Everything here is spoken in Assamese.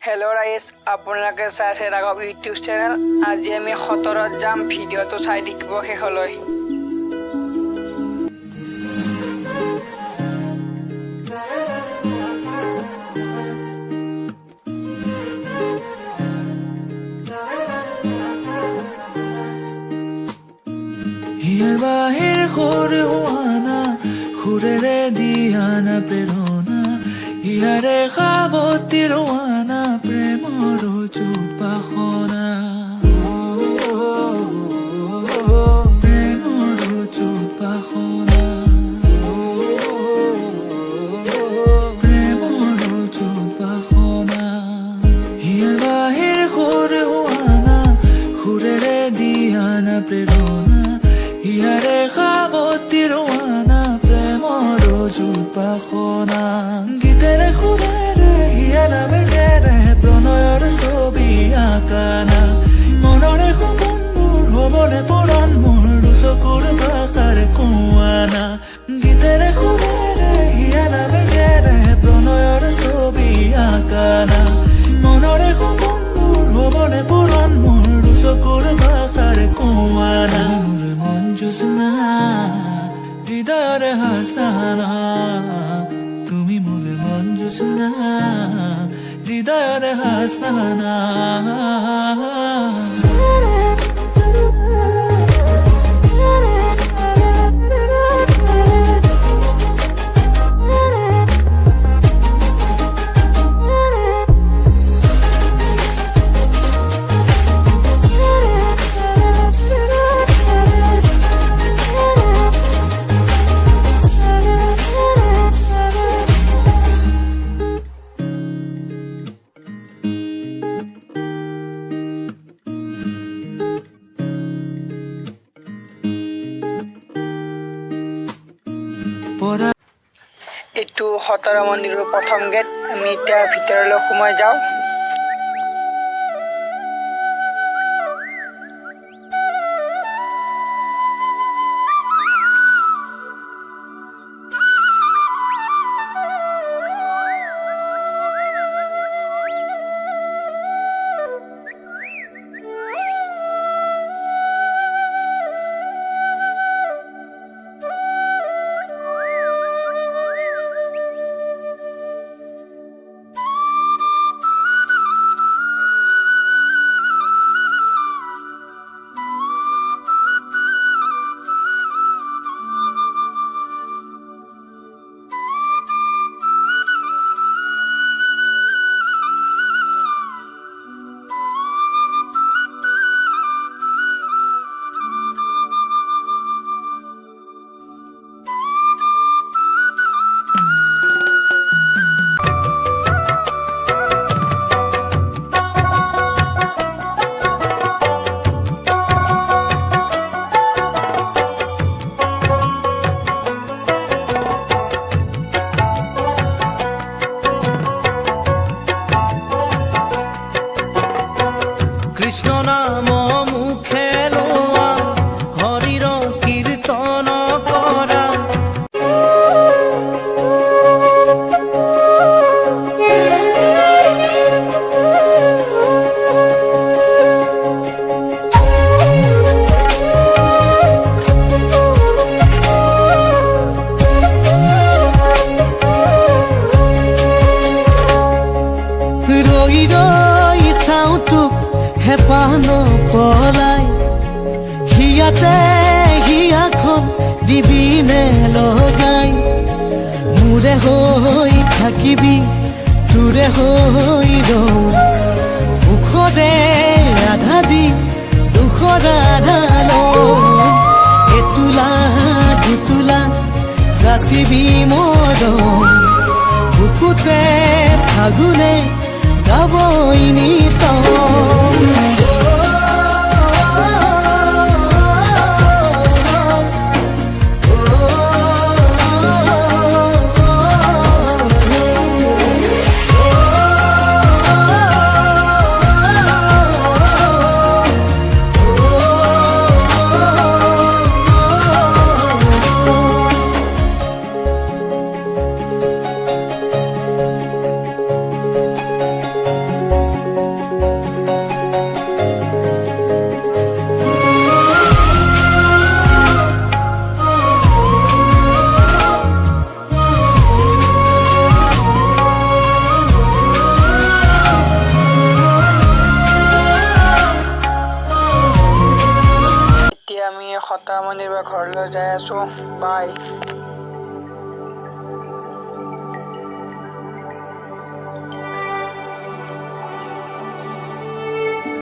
হেল্ল' ৰাইজ, আপোনালোকে চাইছে ৰাঘৱ ইউটিউব চেনেল। আজি আমি সতৰত যাম, ভিডিঅ'টো চাই থাকিব শেষলৈ। হিয়াৰ বাহিৰ সুৰ হোৱানা সুৰেৰে দিয়ানা প্ৰেৰণা হিয়াৰে সাৱতী ৰোৱানা প্ৰেমৰ চুপাসনা প্ৰেমৰ চুপাসনা প্ৰেমৰ চুপাসনা হিয়াৰ বাহিৰ সুৰ হোৱানা সুৰেৰে দিয়ানা প্ৰেৰণা হিয়াৰে সাৱতী ৰোৱানা প্ৰেমৰ চুপাসনা গীতেৰে সুৰেৰে হিয়া নামেৰে প্ৰণয়ৰ ছবি আঁকানা মনৰে সপোনবোৰ হ'বনে পৰাণ মোৰ দুচকুৰ ভাষাৰে কোৱানা গীতেৰে সুৰেৰে হিয়া নামেৰে প্ৰণয়ৰ ছবি আঁকানা মনৰে সপোনবোৰ হ'বনে পৰাণ মোৰ দুচকুৰ ভাষাৰে কোৱানা জোৎস্না হৃদয়ৰে হাসনা তুমি মোৰ মন জোৎস্না হৃদয়ৰে হাসনা এইটো খতৰা মন্দিৰৰ প্ৰথম গেট। আমি এতিয়া ভিতৰলৈ সোমাই যাওঁ। কৃষ্ণ নাম মুখে লোৱা হৰিৰ কীৰ্তন কৰা ৰৈ ৰৈ চাওঁ তোক হেঁপাহ নপলাই হিয়াতে হিয়াখন দিবিনে লগাই মোৰে হৈ থাকিবি তোৰে হৈ ৰওঁ সুখৰে আধা দি দুখৰ আধা লওঁ এতোলা দুতোলা যাচিবি মৰম বুকুতে ফাগুনে গাবই নিতম তাৰমানে ঘৰলৈ যাই আছোঁ, বাই।